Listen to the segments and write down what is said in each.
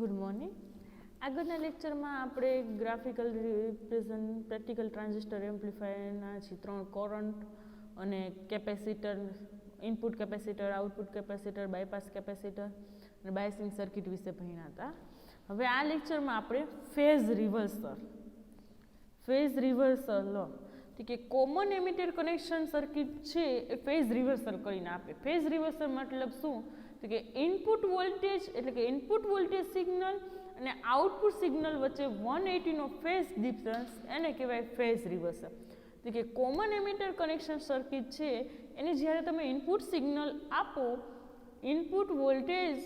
Good morning. આગળના લેક્ચરમાં આપણે ગ્રાફિકલ રિપ્રેઝન્ટ પ્રેક્ટિકલ ટ્રાન્ઝિસ્ટર એમ્પ્લીફાયરના છે 3 કરંટ અને capacitor, input capacitor, output capacitor, bypass capacitor અને બાયસિંગ સર્કિટ વિશે ભણ્યા હતા. હવે આ લેક્ચરમાં આપણે ફેઝ રિવર્સલ લો કે કોમન એમિટર કનેક્શન સર્કિટ છે એ ફેઝ રિવર્સલ કરીને આપે. ફેઝ રિવર્સલ મતલબ શું? તો કે ઇનપુટ વોલ્ટેજ એટલે કે ઇનપુટ વોલ્ટેજ સિગ્નલ અને આઉટપુટ સિગ્નલ વચ્ચે 180 નો ફેઝ ડિફરન્સ એને કહેવાય ફેઝ રિવર્સલ. તો કે કોમન એમિટર કનેક્શન સર્કિટ છે એને જ્યારે તમે ઇનપુટ સિગ્નલ આપો, input voltage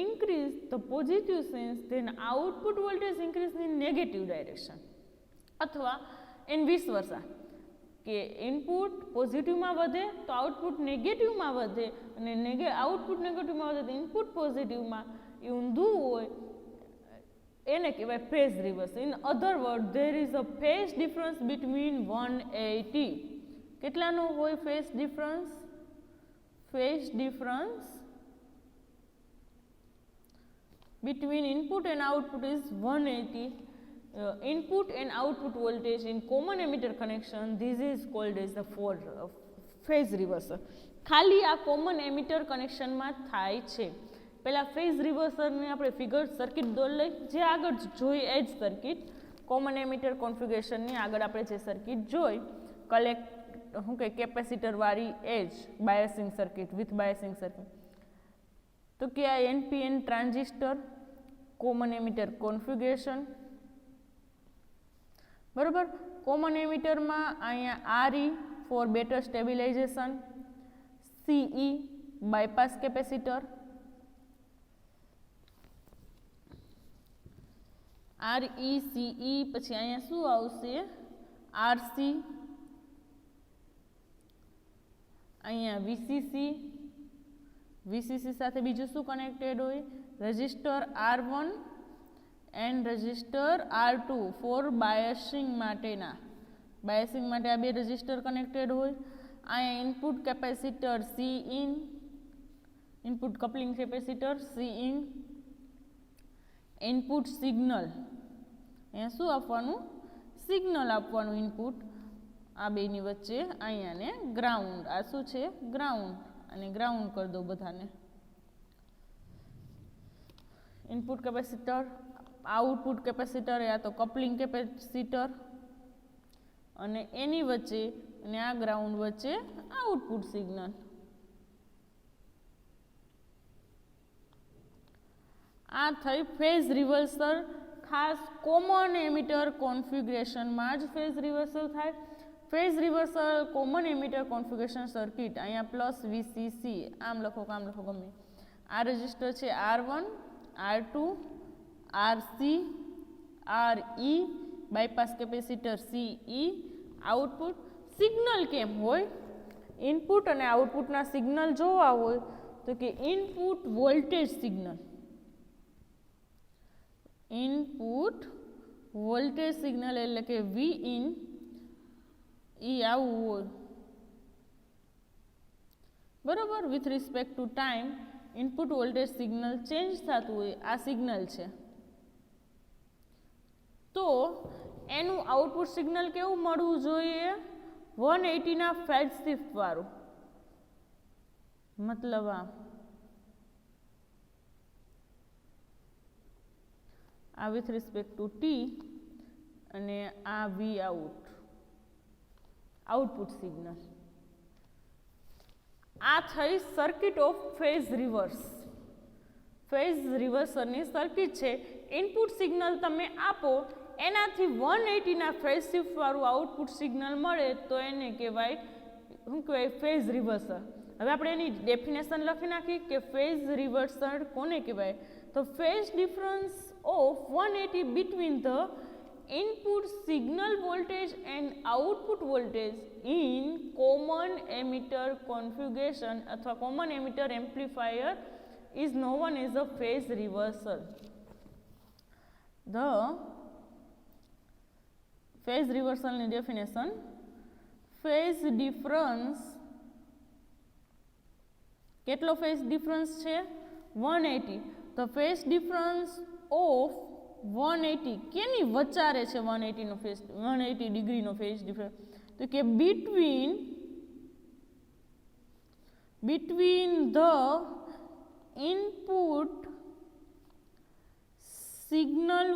increase the positive sense, then output voltage increase in negative direction. અથવા એન વિસ વર્સા કે ઇનપુટ પોઝિટિવમાં વધે તો આઉટપુટ નેગેટિવમાં વધે અને આઉટપુટ નેગેટિવમાં વધે તો ઇનપુટ પોઝિટિવમાં, એ ઊંધું હોય એને કહેવાય phase reverse. In other word, there is a phase difference between 180. કેટલાનો હોય phase difference? Phase difference between input and output is 180. Input and output voltage in common emitter connection, this is called as the phase reversal. ખાલી આ common emitter કનેક્શનમાં થાય છે. પહેલા phase રિવર્સલની આપણે figure circuit દોર લઈ, જે આગળ જોઈ એ જ સર્કિટ કોમન એમિટર કોન્ફિગરેશનની આગળ આપણે જે સર્કિટ જોઈ કેપેસિટર વાળી એજ biasing circuit with biasing circuit. તો કે આ NPN transistor common emitter configuration, બરોબર. કોમન એમિટરમાં અહીંયા RE for better stabilisation, CE bypass capacitor, RE CE પછી અહીંયા શું આવશે? RC, અહીંયા VCC સાથે બીજું શું કનેક્ટેડ હોય? Register R1 and register R2 for biasing માટેના. બાયસિંગ માટે આ બે રજિસ્ટર કનેક્ટેડ હોય. અહીંયા input capacitor Cin, input coupling capacitor Cin, input signal, અહીંયા શું આપવાનું? સિગ્નલ આપવાનું ઇનપુટ. આ બેની વચ્ચે અહીંયા ને ગ્રાઉન્ડ, આ શું છે? ગ્રાઉન્ડ, અને ગ્રાઉન્ડ કરી દો બધાને. ઇનપુટ કેપેસિટર, આઉટપુટ કેપેસિટર, યા તો કપલિંગ કેપેસિટર, અને એની વચ્ચે અને આ ગ્રાઉન્ડ વચ્ચે આઉટપુટ સિગ્નલ. આ થઈ ફેઝ રિવર્સલ. ખાસ કોમન એમિટર કોન્ફિગરેશનમાં જ ફેઝ રિવર્સલ થાય. Phase reversal common emitter configuration circuit, અહીંયા પ્લસ VCC, આમ લખો કે આમ લખો ગમે. આ રજિસ્ટર છે R1, R2, RC, RE, bypass capacitor CE. Output signal કેમ હોય? ઇનપુટ અને આઉટપુટના સિગ્નલ જોવા હોય તો કે input voltage signal, input voltage signal એટલે કે Vin એ આવું હોય, બરોબર. With respect to time input voltage signal change થતું હોય, આ સિગ્નલ છે. તો એનું આઉટપુટ સિગ્નલ કેવું મળવું જોઈએ? 180 ના ફેઝ શિફ્ટ વાળું. મતલબ આ વિથ રિસ્પેક્ટ ટુ T અને આ V આઉટ, આઉટપુટ સિગ્નલ. આ થઈ circuit of phase reverse. Phase રિવર્સલની સર્કિટ છે. ઇનપુટ સિગ્નલ તમે આપો, એનાથી 180 ના ફેઝ શિફ્ટ વાળું આઉટપુટ સિગ્નલ મળે તો એને કહેવાય, શું કહેવાય? Phase reversal. હવે આપણે એની ડેફિનેશન લખી નાખી કે ફેઝ રિવર્સલ કોને કહેવાય? તો phase difference of 180 between the input signal voltage and output voltage in common emitter configuration અથવા common emitter amplifier is known as a phase reversal. The phase reversal ની definition: phase difference, કેટલો phase difference છે? 180. The phase difference of 180 કેની વચારે છે 180 નો phase 180 ડિગ્રીનો phase difference તો કે between the input signal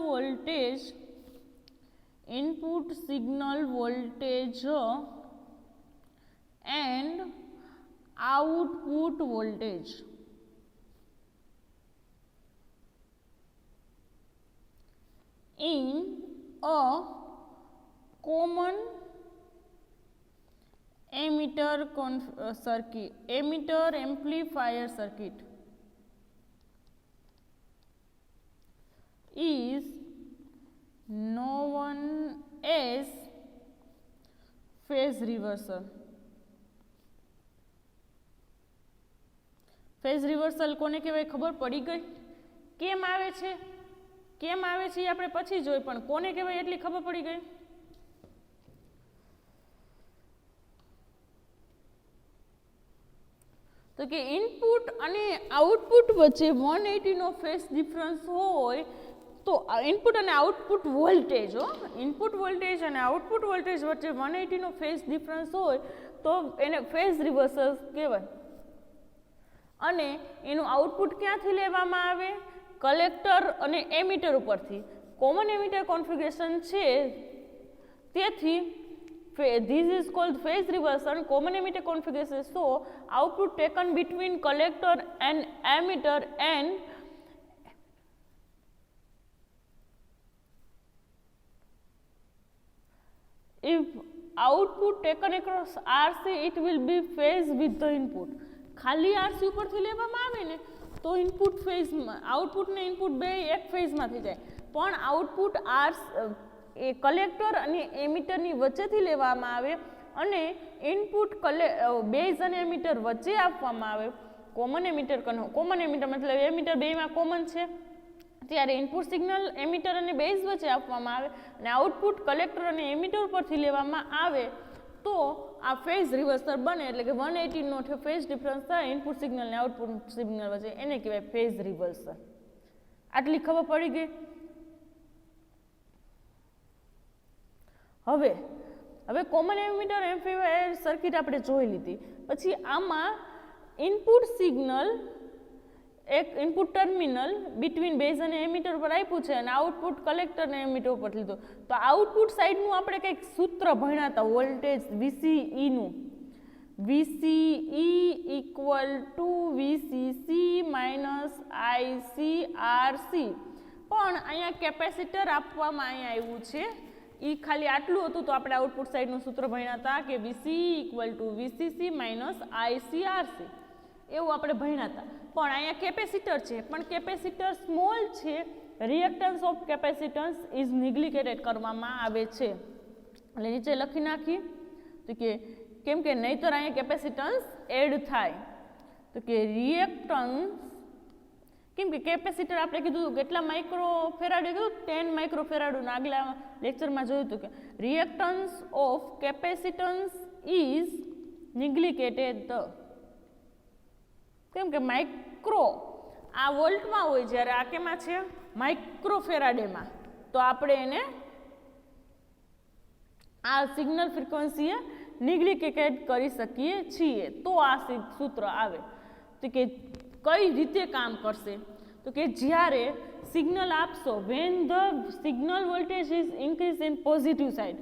voltage and output voltage. In a common emitter amplifier circuit is known as phase reversal. Phase reversal કોને કહેવાય ખબર પડી ગઈ? કેમ આવે છે એ આપણે પછી જોઈ, પણ કોને કહેવાય એટલી ખબર પડી ગઈ? તો કે ઇનપુટ અને આઉટપુટ વચ્ચે 180 નો ફેઝ ડિફરન્સ હોય તો ઇનપુટ અને આઉટપુટ વોલ્ટેજ ઇનપુટ વોલ્ટેજ અને આઉટપુટ વોલ્ટેજ વચ્ચે 180 નો ફેઝ ડિફરન્સ હોય તો એને ફેઝ રિવર્સલ કહેવાય. અને એનું આઉટપુટ ક્યાંથી લેવામાં આવે? કલેક્ટર અને એમિટર ઉપરથી. કોમન એમિટર કોન્ફિગરેશન છે તેથી this is called phase reversal. Common emitter configuration, so output taken between collector and emitter, and if output taken across RC, it will be phase with the input. ખાલી RC ઉપરથી લેવામાં આવે ને તો input ફેઝમાં output ને input બે એક ફેઝમાં થઈ જાય, પણ આઉટપુટ એ કલેક્ટર અને એમિટરની વચ્ચેથી લેવામાં આવે અને ઇનપુટ બેઝ અને એમિટર વચ્ચે આપવામાં આવે. કોમન એમિટર મતલબ એમિટર બેમાં કોમન છે ત્યારે ઇનપુટ સિગ્નલ એમિટર અને બેઝ વચ્ચે આપવામાં આવે અને આઉટપુટ કલેક્ટર અને એમિટર પરથી લેવામાં આવે તો આ ફેઝ રિવર્સલ બને. એટલે કે 180 નો ફેઝ ડિફરન્સ થાય ઇનપુટ સિગ્નલ અને આઉટપુટ સિગ્નલ વચ્ચે, એને કહેવાય ફેઝ રિવર્સલ. આટલી ખબર પડી ગઈ? હવે કોમન એમિટર એમ્પ્લીફાયર સર્કિટ આપણે જોઈ લીધી. પછી આમાં ઇનપુટ સિગ્નલ એક ઇનપુટ ટર્મિનલ બિટવીન બેઝ અને એમિટર પર આપ્યું છે અને આઉટપુટ કલેક્ટર અને એમિટર પર લીધું. તો આઉટપુટ સાઈડનું આપણે કંઈક સૂત્ર ભણ્યા હતા વોલ્ટેજ VCE નું. VCE equal to VCC minus ICRC. પણ અહીંયા કેપેસિટર આપવામાં અહીંયા આવ્યું છે, એ ખાલી આટલું હતું તો આપણે આઉટપુટ સાઈડનું સૂત્ર ભણ્યા હતા કે VCE equal to VCC minus ICRC એવું આપણે ભણ્યા હતા. પણ અહીંયા કેપેસિટર છે, પણ કેપેસિટર સ્મોલ છે, રિએક્ટન્સ ઓફ કેપેસિટન્સ ઇઝ નિગ્લિકેટેડ કરવામાં આવે છે. એટલે નીચે લખી નાખી તો કે કેમ કે નહીતર અહીંયા કેપેસિટન્સ એડ થાય. તો કે રિએક્ટન્સ, કેમ કે કેપેસિટર આપણે કીધું કેટલા માઇક્રો ફેરાડે કીધું 10 માઇક્રો ફેરાડનું આગલા લેક્ચરમાં જોયું હતું કે રિએક્ટન્સ ઓફ કેપેસિટન્સ ઇઝ નિગ્લિકેટેડ. કેમ કે માઇક્રો આ વોલ્ટમાં હોય જ્યારે આ કેમાં છે માઇક્રો ફેરાડેમાં, તો આપણે એને આ સિગ્નલ ફ્રીક્વન્સીએ નિગ્લિકેટેડ કરી શકીએ છીએ. તો આ સૂત્ર આવે. તો કે કઈ રીતે કામ કરશે? તો કે જ્યારે સિગ્નલ આપશો when the signal voltage is increase in positive side,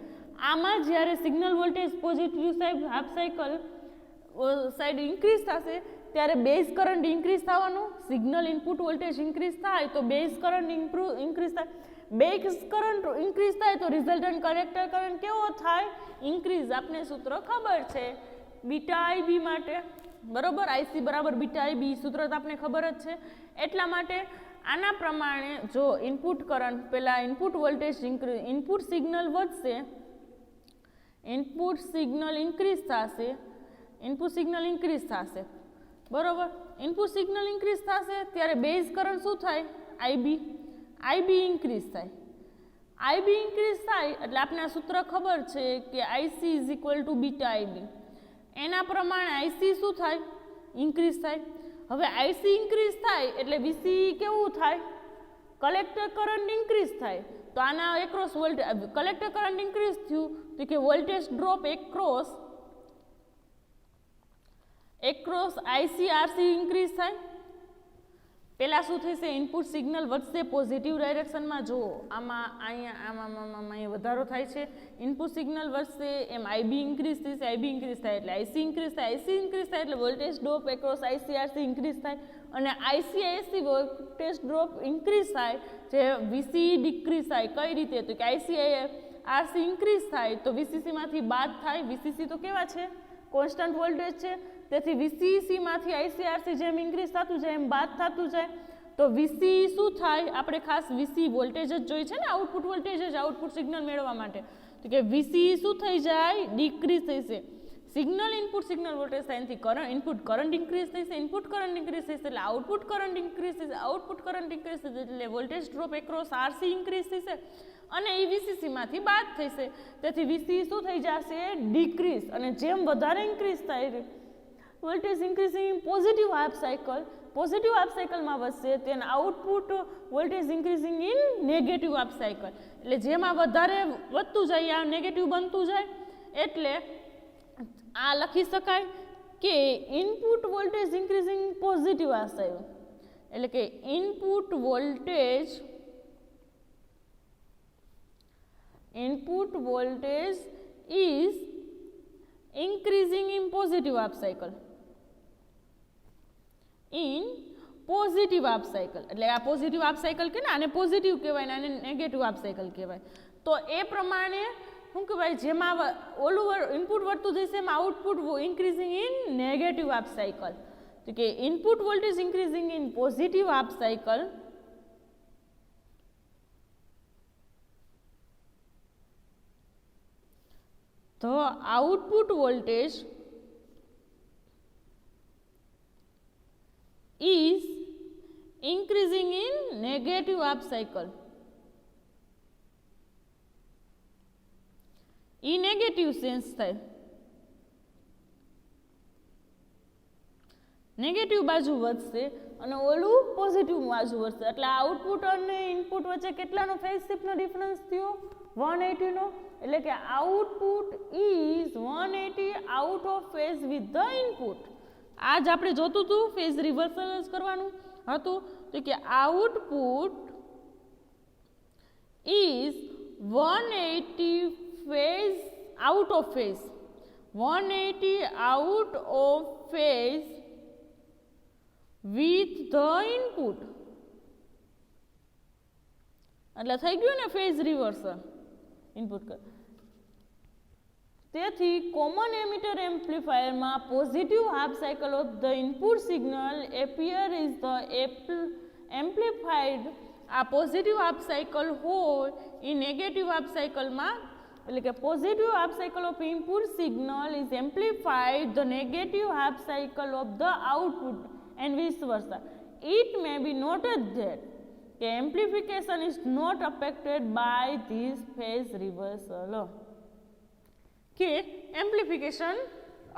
આમાં જ્યારે signal voltage positive side half cycle side increase થશે ત્યારે બેઝ કરંટ ઇન્ક્રીઝ થવાનું. સિગ્નલ ઇનપુટ વોલ્ટેજ ઇન્ક્રીઝ થાય તો બેઝ કરંટ ઇન્ક્રીઝ થાય. બેઝ કરંટ ઇન્ક્રીઝ થાય તો રિઝલ્ટન્ટ કલેક્ટર કરંટ કેવો થાય? ઇન્ક્રીઝ. આપને સૂત્ર ખબર છે બીટા IB માટે, બરોબર? IC બરાબર બીટા IB, સૂત્ર તો આપણે ખબર જ છે. એટલા માટે આના પ્રમાણે જો ઇનપુટ કરંટ પહેલા ઇનપુટ વોલ્ટેજ ઇનપુટ સિગ્નલ વધશે, ઇનપુટ સિગ્નલ ઇન્ક્રીઝ થશે, બરોબર? ઇનપુટ સિગ્નલ ઇન્ક્રીઝ થશે ત્યારે બેઝ કરંટ શું થાય? IB ઇન્ક્રીઝ થાય. IB ઇન્ક્રીઝ થાય એટલે આપણે આ સૂત્ર ખબર છે કે IC is equal two beta IB. એના પ્રમાણે IC શું થાય? ઇન્ક્રીઝ થાય. હવે આઈસી ઇન્ક્રીઝ થાય એટલે વીસી કેવું થાય, કલેક્ટર કરંટ ઇન્ક્રીઝ થાય. તો આના across voltage collector current increase થયું તો કે વોલ્ટેજ ડ્રોપ એક્રોસ આઈસીઆરસી ઇન્ક્રીઝ થાય. પહેલાં શું થશે, ઇનપુટ સિગ્નલ વધશે પોઝિટિવ ડાયરેક્શનમાં. જુઓ આમાં અહીંયા વધારો થાય છે, ઇનપુટ સિગ્નલ વધશે એમ આઈબી ઇન્ક્રીઝ થશે, આઈબી ઇન્ક્રીઝ થાય એટલે આઈસી ઇન્ક્રીઝ થાય, આઈસી ઇન્ક્રીઝ થાય એટલે વોલ્ટેજ ડ્રોપ એક્રોસ આઈસીઆરસી ઇન્ક્રીઝ થાય, અને આઈસીઆઈસી વોલ્ટેજ ડ્રોપ ઇન્ક્રીઝ થાય જે વીસી ડિક્રીઝ થાય. કઈ રીતે, તો કે આઈસીઆરસી ઇન્ક્રીઝ થાય તો વીસીસીમાંથી બાદ થાય. વીસીસી તો કેવા છે, કોન્સ્ટન્ટ વોલ્ટેજ છે, તેથી વીસીસીમાંથી આઈસીઆરસી જેમ ઇન્ક્રીઝ થતું જાય એમ બાદ થતું જાય. તો વીસી શું થાય, આપણે ખાસ વીસી વોલ્ટેજ જ જોઈ છે ને, આઉટપુટ વોલ્ટેજ જ આઉટપુટ સિગ્નલ મેળવવા માટે. તો કે વીસી શું થઈ જાય, ડિક્રીઝ થશે. સિગ્નલ ઇનપુટ સિગ્નલ વોલ્ટેજ થાય એનાથી કરંટ ઇનપુટ કરંટ ઇન્ક્રીઝ થશે, ઇનપુટ કરંટ ઇન્ક્રીઝ થશે એટલે આઉટપુટ કરંટ ઇન્ક્રીઝ થશે, આઉટપુટ કરંટ ઇન્ક્રીઝ થશે એટલે voltage drop across RC increase થશે અને એ વીસીસીમાંથી બાદ થશે. તેથી વીસી શું થઈ જશે, ડિક્રીઝ. અને જેમ વધારે ઇન્ક્રીઝ થાય voltage increasing positive half cycle, positive half સાયકલમાં વધશે તેના output voltage increasing in negative half cycle. એટલે જેમાં વધારે વધતું જાય આ નેગેટિવ બનતું જાય. એટલે આ લખી શકાય કે input voltage increasing positive half cycle, એટલે કે input voltage is increasing in positive half cycle, in positive half cycle. એટલે આ પોઝિટિવ હાફ સાયકલ કે ને આને પોઝિટિવ કહેવાય ને આને નેગેટિવ હાફ સાયકલ કહેવાય. તો એ પ્રમાણે શું કહેવાય, જેમાં ઓલું ઇનપુટ વધતું જશે એમાં output increasing in negative half cycle. તો કે input voltage increasing in positive half cycle, the output voltage is increasing in negative half cycle. A negative sense થાય, નેગેટિવ બાજુ વધશે અને ઓલું પોઝિટિવ બાજુ વધશે. એટલે આઉટપુટ અને ઇનપુટ વચ્ચે કેટલાનો ફેઝ શિફ્ટનો ડિફરન્સ થયો, 180 નો. એટલે કે output is 180 out of phase with the input. આ જ આપણે જોતું હતું, ફેઝ રિવર્સલ જ કરવાનું હતું. તો કે output is 180 phase out of phase, 180 out of phase with the input. એટલે થઈ ગયું ને ફેઝ રિવર્સલ ઇનપુટ કર. તેથી કોમન એમિટર એમ્પ્લીફાયરમાં positive half cycle of the input signal appear is the amplified. આ પોઝિટિવ હાફ સાયકલ હોય એ negative half સાયકલમાં, એટલે કે positive half cycle of input signal is amplified the negative half cycle of the output and vice versa. It may be noted that the amplification is not affected by this phase reversal. કે amplification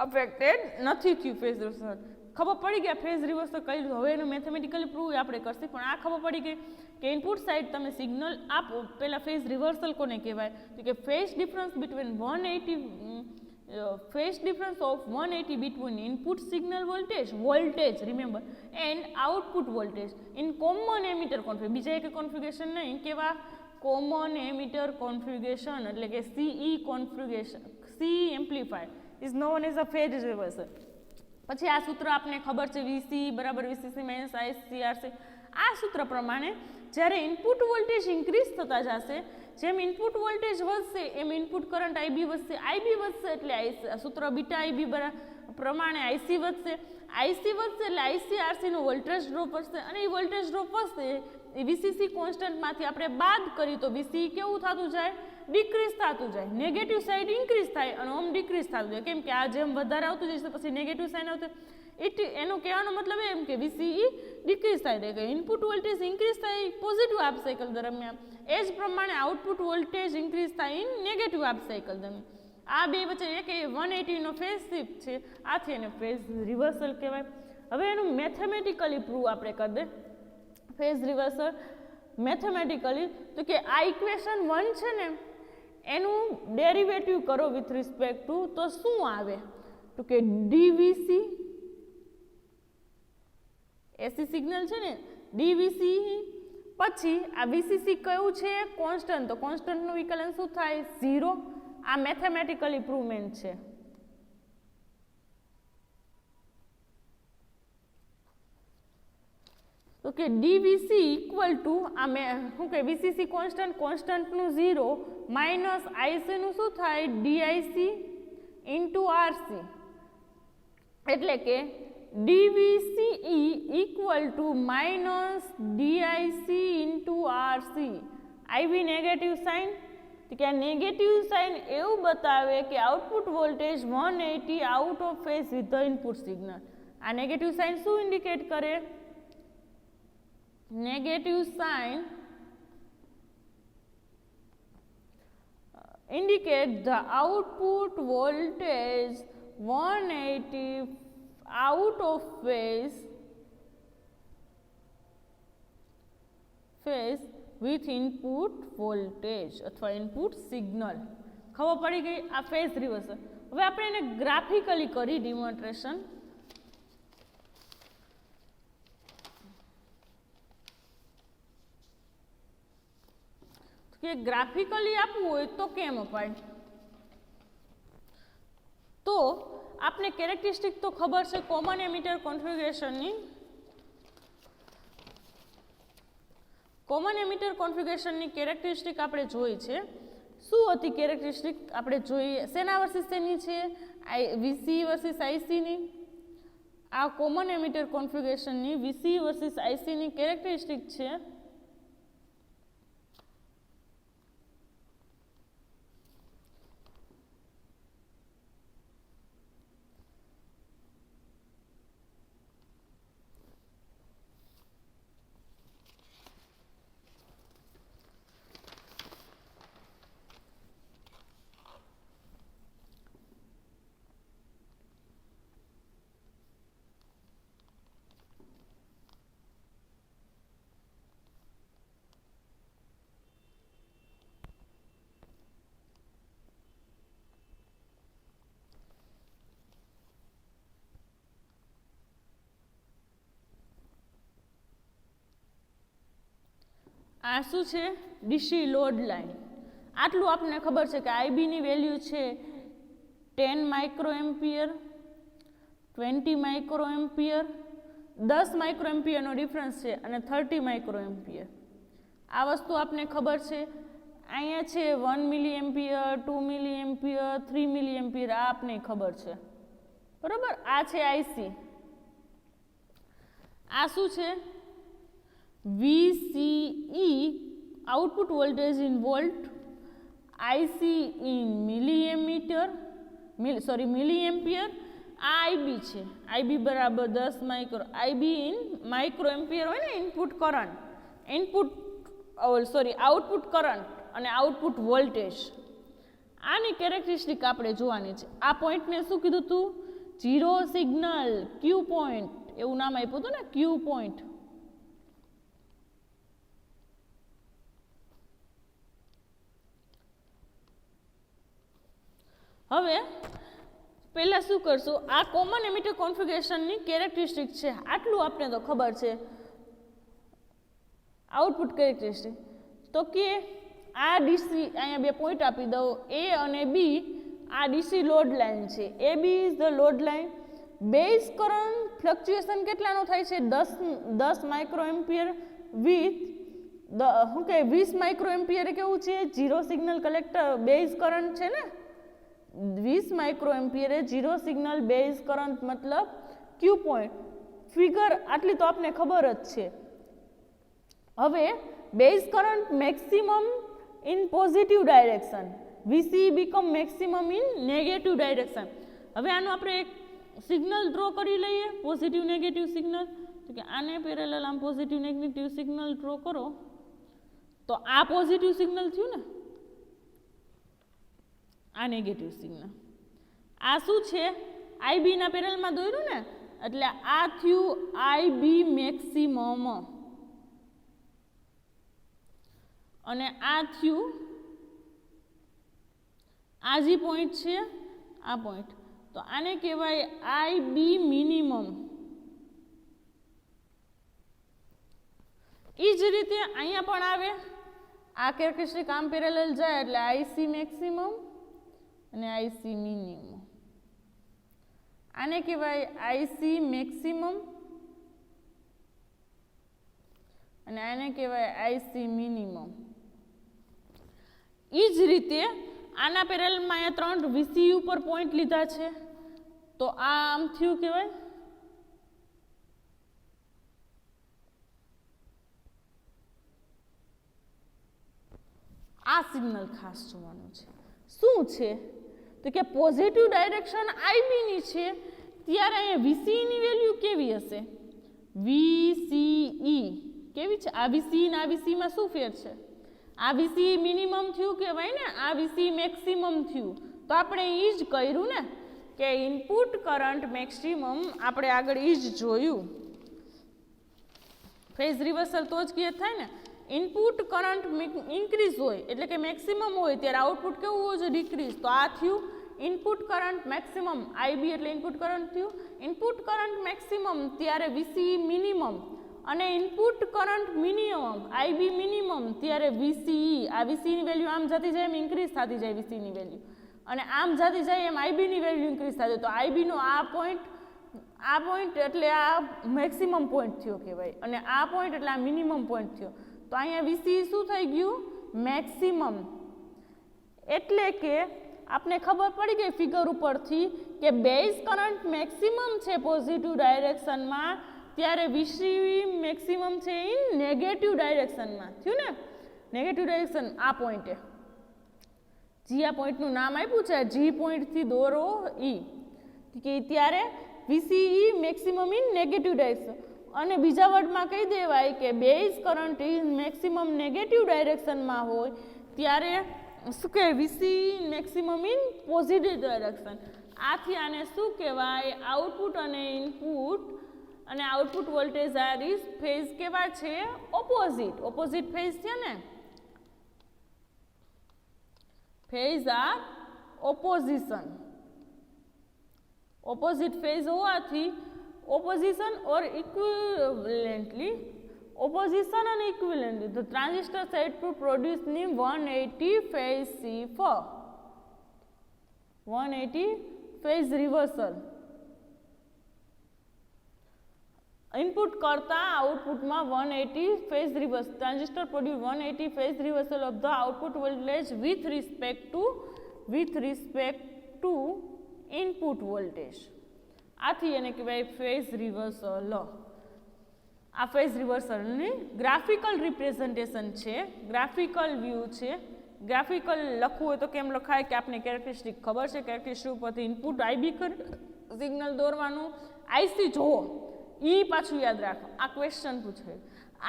affected નથી થયું phase reversal. ખબર પડી ગયા phase reversal કઈ રીતે, હવે એનું મેથેમેટિકલી પ્રૂવ આપણે કરશે, પણ આ ખબર પડી ગઈ કે ઇનપુટ સાઇડ તમે સિગ્નલ આપો. પહેલાં ફેઝ રિવર્સલ કોને કહેવાય, તો કે phase difference between 180 phase difference of 180 between input signal voltage remember and output voltage in common emitter configuration. બીજા એક configuration નહીં, કેવા common emitter configuration એટલે કે CE configuration, CE amplifier is known as a phase reversal. પછી આ સૂત્ર આપને ખબર છે, VC બરાબર VCC માઇનસ ICRC. આ સૂત્ર પ્રમાણે જ્યારે ઇનપુટ વોલ્ટેજ ઇન્ક્રીઝ થતા જશે, જેમ ઇનપુટ વોલ્ટેજ વધશે એમ ઇનપુટ કરંટ આઈબી વધશે, આઈબી વધશે એટલે સૂત્ર બીટા આઈબી પ્રમાણે આઈસી વધશે, આઈસી વધશે એટલે આઈસીઆરસીનો વોલ્ટેજ ડ્રોપ વધશે, અને એ વોલ્ટેજ ડ્રોપ વધશે એ વીસીસી કોન્સ્ટન્ટમાંથી આપણે બાદ કરી તો વીસી કેવું થતું જાય, ડિક્રીઝ થતું જાય. નેગેટિવ સાઇડ ઇન્ક્રીઝ થાય અને ઓમ ડિક્રીઝ થતું જાય, કેમ કે આ જેમ વધારે આવતું જશે પછી નેગેટિવ સાઇન આવશે. એનો કહેવાનો મતલબ એમ કે વીસીઈ ડિક્રીઝ થાય કે ઇનપુટ વોલ્ટેજ ઇન્ક્રીઝ થાય પોઝિટિવ હાફ સાયકલ દરમિયાન, એ જ પ્રમાણે આઉટપુટ વોલ્ટેજ ઇન્ક્રીઝ થાય ઇન નેગેટિવ હાફ સાયકલ દરમિયાન. આ બે વચ્ચે એક 180 નો ફેઝ શિફ્ટ છે, આથી એને ફેઝ રિવર્સલ કહેવાય. હવે એનું મેથેમેટિકલી પ્રૂવ આપણે કરી દે ફેઝ રિવર્સલ મેથેમેટિકલી, તો કે આ ઇક્વેશન 1 છે ને એનું ડેરિવેટિવ કરો વિથ રિસ્પેક્ટ ટુ, તો શું આવે? તો કે ડીવીસી, એસી સિગ્નલ છે ને ડીવીસી, પછી આ વીસીસી કયું છે? કોન્સ્ટન્ટ, તો કોન્સ્ટન્ટનું વિકલન શું થાય? 0. આ મેથેમેટિકલ ઇમ્પ્રુવમેન્ટ છે. તો કે ડીવીસી ઇક્વલ ટુ આ શું કે વીસીસી કોન્સ્ટન્ટ, કોન્સ્ટન્ટનું 0 માઇનસ આઈસીનું શું થાય? ડીઆઈસી ઇન્ટુ આરસી, એટલે કે DVCE equal to minus DIC into RC. IV negative sign, કે આ નેગેટિવ સાઇન એવું બતાવે કે output voltage 180 out of phase with the input signal. આ નેગેટિવ સાઇન શું ઇન્ડિકેટ કરે? Negative sign indicate the output voltage 180 out of phase with input voltage અથવા input signal. ખબર પડી ગઈ? આ ફેઝ રિવર્સલ. હવે આપણે એને ગ્રાફિકલી કરી ડેમોન્સ્ટ્રેશન. કે ગ્રાફિકલી આપવું હોય તો કેમ અપાય? તો આપને કેરેક્ટરિસ્ટિક તો ખબર છે કોમન એમિટર કોન્ફિગરેશનની. કોમન એમિટર કોન્ફિગરેશનની કેરેક્ટરિસ્ટિક આપણે જોઈ છે. શું હતી કેરેક્ટરિસ્ટિક? આપણે જોઈએ શેના વર્સિસ શેની છે? વીસી વર્સિસ આઈસીની. આ કોમન એમિટર કોન્ફિગરેશનની વીસી વર્સિસ આઈસીની કેરેક્ટરિસ્ટિક છે. આ શું છે? DC load line. આટલું આપણને ખબર છે કે આઈબીની વેલ્યુ છે 10 micro ampere, 20 micro ampere, 10 micro એમ્પિયરનો ડિફરન્સ છે અને 30 માઇક્રો એમ્પિયર. આ વસ્તુ આપને ખબર છે. અહીંયા છે 1 મિલી એમ્પિયર, 2 મિલી એમ્પિયર, 3 મિલી એમ્પિયર. આ આપને ખબર છે, બરાબર. આ છે આઈસી. આ શું છે? VCE output voltage in volt, IC in milliampere. આ IB છે. IB બરાબર 10 micro. IB in micro ampere હોય ને ઇનપુટ કરંટ, આઉટપુટ કરંટ અને આઉટપુટ વોલ્ટેજ. આની કેરેક્ટરિસ્ટિક આપણે જોવાની છે. આ પોઈન્ટને શું કીધું હતું? ઝીરો સિગ્નલ, ક્યુ પોઈન્ટ એવું નામ આપ્યું હતું ને, ક્યુ પોઈન્ટ. હવે પહેલા શું કરશું? આ કોમન એમિટર કોન્ફિગરેશનની કેરેક્ટરિસ્ટિક છે. આટલું આપણે તો ખબર છે. આઉટપુટ કેરેક્ટરિસ્ટિક તો કે આ ડીસી, અહીંયા બે પોઈન્ટ આપી દઉં, એ અને બી. આ ડીસી લોડ લાઇન છે. A B is the load line. Base current fluctuation કેટલાનો થાય છે? 10 માઇક્રો એમ્પિયર વિથ શું કહે 20 માઇક્રો એમ્પિયર. કેવું છે? Zero signal collector base current છે ને, 20 માઇક્રો એમ્પિયરે ઝીરો સિગ્નલ બેઝ કરંટ મતલબ ક્યુ પોઈન્ટ. ફિગર આટલી તો આપને ખબર જ છે. હવે base current maximum in positive direction, VC become maximum in negative direction. હવે આનું આપણે એક સિગ્નલ ડ્રો કરી લઈએ, પોઝિટિવ નેગેટિવ સિગ્નલ. તો કે આને પેરેલલ આમ પોઝિટિવ નેગેટિવ સિગ્નલ ડ્રો કરો તો આ પોઝિટિવ સિગ્નલ થયું ને, આ નેગેટિવ સિગ્નલ. આ શું છે? આઈબીના પેરેલમાં દોર્યું ને, એટલે આ થયું આઈબી મેક્સિમમ અને આ થયું આ જે પોઈન્ટ છે આ પોઈન્ટ, તો આને કહેવાય આઈબી મિનિમમ. એ જ રીતે અહીંયા પણ આવે, આ કેરેક્ટરિસ્ટિક આમ પેરેલલ જાય એટલે આઈસી મેક્સિમમ અને આઈસી મિનિમમ. આને કહેવાય આઈસી મેક્સિમમ અને આને કહેવાય આઈસી મિનિમમ. એ જ રીતે આના પેરેલલમાં અહીંયા 3 વીસીયુ પર પોઈન્ટ લીધા છે, તો આ આમ થયું કહેવાય. આ સિગ્નલ ખાસ જોવાનું છે. શું છે તો કે પોઝિટિવ ડાયરેક્શન આઈબી ની છે, ત્યારે અહીંયા વીસીઈ ની વેલ્યુ કેવી હશે? વીસીઈ કેવી છે? આ વીસીઈ ને આ વીસીઈ માં શું ફેર છે? આ વીસીઈ મિનિમમ થયું કહેવાય ને, આ વીસીઈ મેક્સિમમ થયું. તો આપણે એ જ કર્યું ને કે ઇનપુટ કરંટ મેક્સિમમ આપણે આગળ એ જ જોયું. ફેઝ રિવર્સલ તો જ ક્લિયર થાય ને. ઇનપુટ કરંટ ઇન્ક્રીઝ હોય એટલે કે મેક્સિમમ હોય ત્યારે આઉટપુટ કેવું હોય છે? ડિક્રીઝ. તો આ થયું ઇનપુટ કરંટ મેક્સિમમ, આઈબી એટલે ઇનપુટ કરંટ થયું. ઇનપુટ કરંટ મેક્સિમમ ત્યારે વીસીઈ મિનિમમ અને input current minimum IB minimum ત્યારે વીસીઈ. આ વીસીઈની વેલ્યુ આમ જતી જાય એમ ઇન્ક્રીઝ થતી જાય વીસીઈની વેલ્યુ, અને આમ જતી જાય એમ આઈબીની વેલ્યુ ઇન્ક્રીઝ થતી. તો આઈબીનો આ પોઈન્ટ એટલે આ મેક્સિમમ પોઈન્ટ થયો કહેવાય, અને આ પોઈન્ટ એટલે આ મિનિમમ પોઈન્ટ થયો. તો અહીંયા વીસીઈ શું થઈ ગયું? મેક્સિમમ. એટલે કે આપને ખબર પડી ગઈ ફિગર ઉપરથી કે બેઝ કરંટ મેક્સિમમ છે પોઝિટિવ ડાયરેક્શનમાં, ત્યારે વીસીઈ મેક્સિમમ છે ઇન નેગેટિવ ડાયરેક્શનમાં. થયું ને? નેગેટિવ ડાયરેક્શન આ પોઈન્ટે, જી આ પોઈન્ટનું નામ આપ્યું છે, જી પોઈન્ટથી દોરો ઈ, કે ત્યારે VCE maximum in negative direction. અને બીજા વર્ડમાં કહી દેવાય કે base current in maximum negative ડાયરેક્શનમાં હોય ત્યારે શું કહેવાય? VCE maximum in positive direction. આથી આને શું કહેવાય? આઉટપુટ અને ઇનપુટ અને output voltage are is phase કેવા છે? ઓપોઝિટ. ઓપોઝિટ ફેઝ છે ને, phase are opposition. Opposite phase હોવાથી opposition or equivalently, opposition and equivalently the transistor said to produce ની 180 phase shift, 180 phase reversal. Input કરતા આઉટપુટમાં 180 phase reversal. Transistor produce 180 phase reversal of the output voltage with respect to input voltage. આથી એને કહેવાય phase reversal. આ phase રિવર્સલની graphical representation છે, graphical view છે. Graphical લખવું હોય તો કેમ લખાય કે આપણે કેરેક્ટરિસ્ટિક ખબર છે, કેરેક્ટરિસ્ટિક પરથી ઇનપુટ આઈબી સિગ્નલ દોરવાનું, આઈસી જોવો, એ પાછું યાદ રાખો. આ ક્વેશ્ચન પૂછે